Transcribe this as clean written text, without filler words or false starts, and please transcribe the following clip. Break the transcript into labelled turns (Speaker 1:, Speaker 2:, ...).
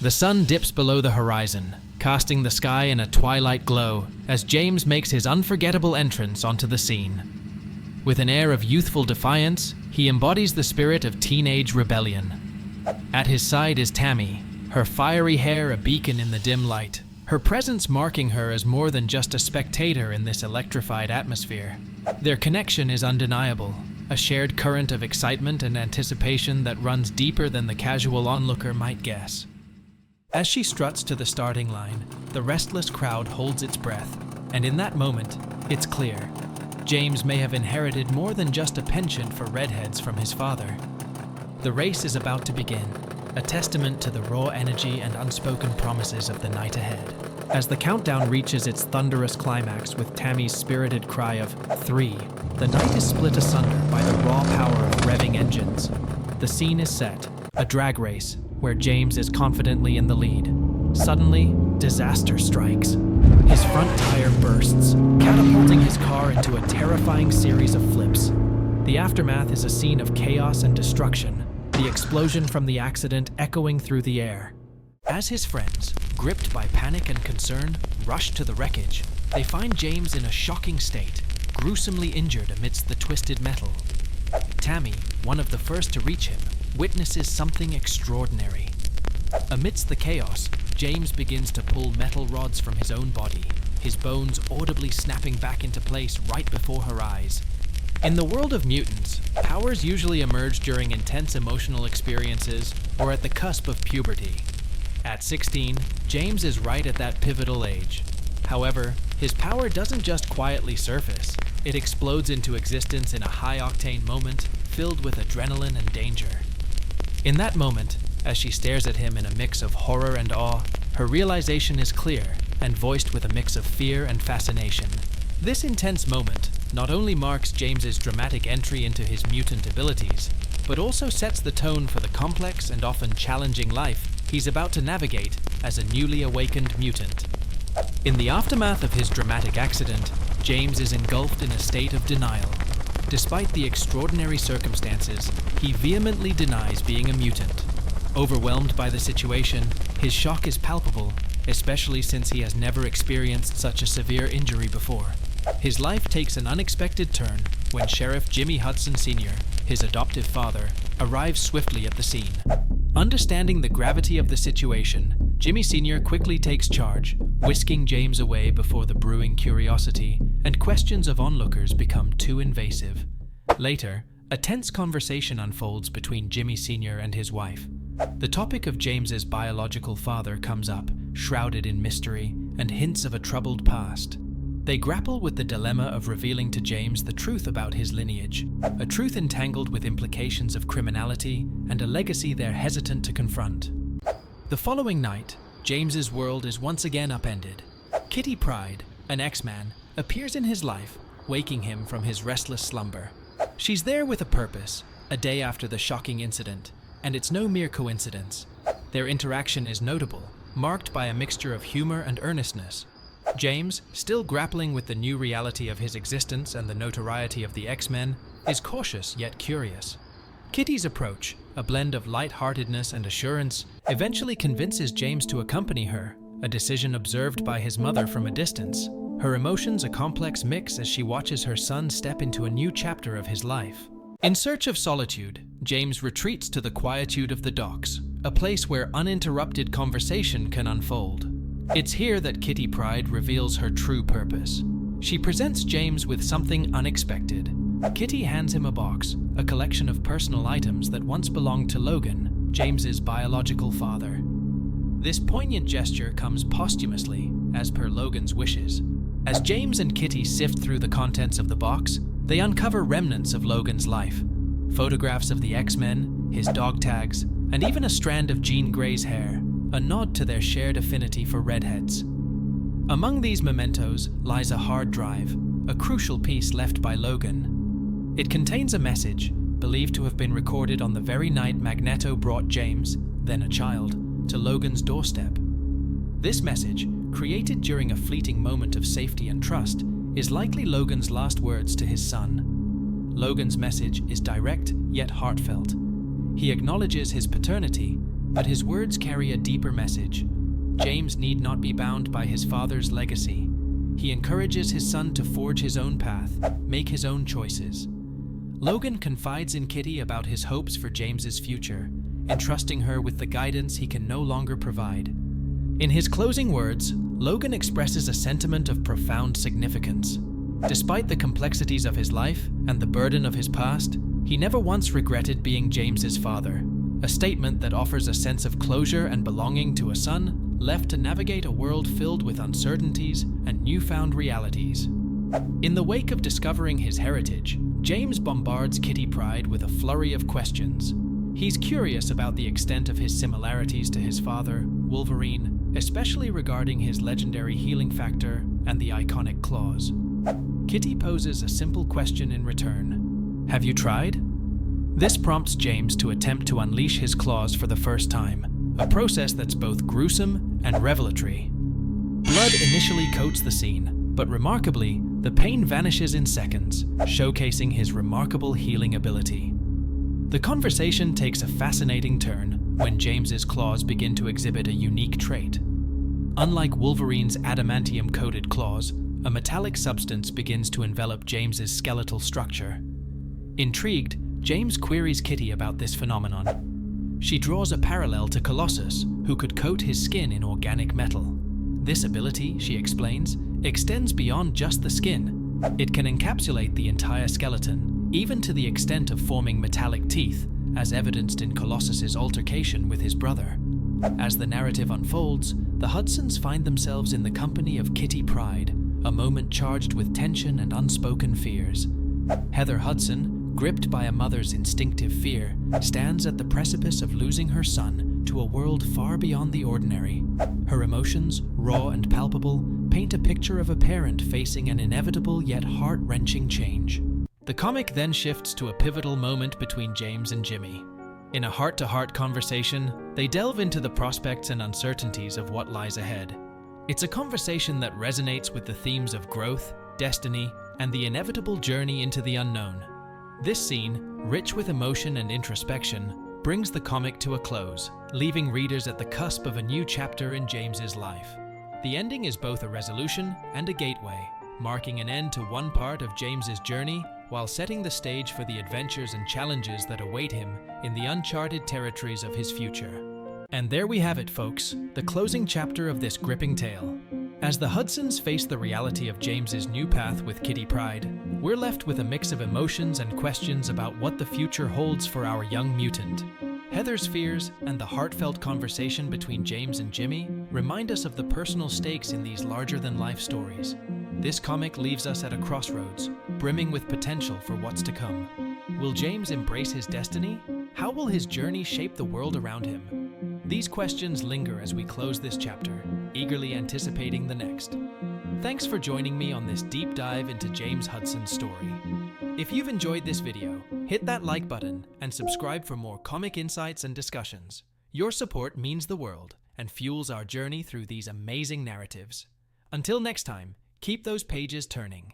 Speaker 1: The sun dips below the horizon, casting the sky in a twilight glow as James makes his unforgettable entrance onto the scene. With an air of youthful defiance, he embodies the spirit of teenage rebellion. At his side is Tammy, her fiery hair a beacon in the dim light, her presence marking her as more than just a spectator in this electrified atmosphere. Their connection is undeniable, a shared current of excitement and anticipation that runs deeper than the casual onlooker might guess. As she struts to the starting line, the restless crowd holds its breath, and in that moment, it's clear. James may have inherited more than just a penchant for redheads from his father. The race is about to begin, a testament to the raw energy and unspoken promises of the night ahead. As the countdown reaches its thunderous climax with Tammy's spirited cry of 3, the night is split asunder by the raw power of revving engines. The scene is set, a drag race, where James is confidently in the lead. Suddenly, disaster strikes. His front tire bursts, catapulting his car into a terrifying series of flips. The aftermath is a scene of chaos and destruction, the explosion from the accident echoing through the air. As his friends, gripped by panic and concern, rush to the wreckage, they find James in a shocking state, gruesomely injured amidst the twisted metal. Tammy, one of the first to reach him, witnesses something extraordinary. Amidst the chaos, James begins to pull metal rods from his own body, his bones audibly snapping back into place right before her eyes. In the world of mutants, powers usually emerge during intense emotional experiences or at the cusp of puberty. At 16, James is right at that pivotal age. However, his power doesn't just quietly surface. It explodes into existence in a high-octane moment filled with adrenaline and danger. In that moment, as she stares at him in a mix of horror and awe, her realization is clear and voiced with a mix of fear and fascination. This intense moment not only marks James's dramatic entry into his mutant abilities, but also sets the tone for the complex and often challenging life he's about to navigate as a newly awakened mutant. In the aftermath of his dramatic accident, James is engulfed in a state of denial. Despite the extraordinary circumstances, he vehemently denies being a mutant. Overwhelmed by the situation, his shock is palpable, especially since he has never experienced such a severe injury before. His life takes an unexpected turn when Sheriff Jimmy Hudson Sr., his adoptive father, arrives swiftly at the scene. Understanding the gravity of the situation, Jimmy Sr. quickly takes charge, whisking James away before the brewing curiosity and questions of onlookers become too invasive. Later, a tense conversation unfolds between Jimmy Sr. and his wife. The topic of James's biological father comes up, shrouded in mystery and hints of a troubled past. They grapple with the dilemma of revealing to James the truth about his lineage, a truth entangled with implications of criminality and a legacy they're hesitant to confront. The following night, James's world is once again upended. Kitty Pryde, an X-Man, appears in his life, waking him from his restless slumber. She's there with a purpose, a day after the shocking incident, and it's no mere coincidence. Their interaction is notable, marked by a mixture of humor and earnestness. James, still grappling with the new reality of his existence and the notoriety of the X-Men, is cautious yet curious. Kitty's approach, a blend of light-heartedness and assurance, eventually convinces James to accompany her, a decision observed by his mother from a distance. Her emotions a complex mix as she watches her son step into a new chapter of his life. In search of solitude, James retreats to the quietude of the docks, a place where uninterrupted conversation can unfold. It's here that Kitty Pryde reveals her true purpose. She presents James with something unexpected. Kitty hands him a box, a collection of personal items that once belonged to Logan, James's biological father. This poignant gesture comes posthumously, as per Logan's wishes. As James and Kitty sift through the contents of the box, they uncover remnants of Logan's life. Photographs of the X-Men, his dog tags, and even a strand of Jean Grey's hair, a nod to their shared affinity for redheads. Among these mementos lies a hard drive, a crucial piece left by Logan. It contains a message, believed to have been recorded on the very night Magneto brought James, then a child, to Logan's doorstep. This message, created during a fleeting moment of safety and trust, is likely Logan's last words to his son. Logan's message is direct yet heartfelt. He acknowledges his paternity, But his words carry a deeper message. James need not be bound by his father's legacy. He encourages his son to forge his own path, make his own choices. Logan confides in Kitty about his hopes for James's future, entrusting her with the guidance he can no longer provide. In his closing words, Logan expresses a sentiment of profound significance. Despite the complexities of his life and the burden of his past, he never once regretted being James's father, a statement that offers a sense of closure and belonging to a son left to navigate a world filled with uncertainties and newfound realities. In the wake of discovering his heritage, James bombards Kitty Pryde with a flurry of questions. He's curious about the extent of his similarities to his father, Wolverine, especially regarding his legendary healing factor and the iconic claws. Kitty poses a simple question in return. Have you tried? This prompts James to attempt to unleash his claws for the first time, a process that's both gruesome and revelatory. Blood initially coats the scene, but remarkably, the pain vanishes in seconds, showcasing his remarkable healing ability. The conversation takes a fascinating turn when James's claws begin to exhibit a unique trait. Unlike Wolverine's adamantium-coated claws, a metallic substance begins to envelop James's skeletal structure. Intrigued, James queries Kitty about this phenomenon. She draws a parallel to Colossus, who could coat his skin in organic metal. This ability, she explains, extends beyond just the skin. It can encapsulate the entire skeleton, even to the extent of forming metallic teeth, as evidenced in Colossus's altercation with his brother. As the narrative unfolds, the Hudsons find themselves in the company of Kitty Pryde, a moment charged with tension and unspoken fears. Heather Hudson, gripped by a mother's instinctive fear, stands at the precipice of losing her son to a world far beyond the ordinary. Her emotions, raw and palpable, paint a picture of a parent facing an inevitable yet heart-wrenching change. The comic then shifts to a pivotal moment between James and Jimmy. In a heart-to-heart conversation, they delve into the prospects and uncertainties of what lies ahead. It's a conversation that resonates with the themes of growth, destiny, and the inevitable journey into the unknown. This scene, rich with emotion and introspection, brings the comic to a close, leaving readers at the cusp of a new chapter in James's life. The ending is both a resolution and a gateway, marking an end to one part of James's journey while setting the stage for the adventures and challenges that await him in the uncharted territories of his future. And there we have it, folks, the closing chapter of this gripping tale. As the Hudsons face the reality of James's new path with Kitty Pryde, we're left with a mix of emotions and questions about what the future holds for our young mutant. Heather's fears and the heartfelt conversation between James and Jimmy remind us of the personal stakes in these larger-than-life stories. This comic leaves us at a crossroads, brimming with potential for what's to come. Will James embrace his destiny? How will his journey shape the world around him? These questions linger as we close this chapter, eagerly anticipating the next. Thanks for joining me on this deep dive into James Hudson's story. If you've enjoyed this video, hit that like button and subscribe for more comic insights and discussions. Your support means the world and fuels our journey through these amazing narratives. Until next time, keep those pages turning.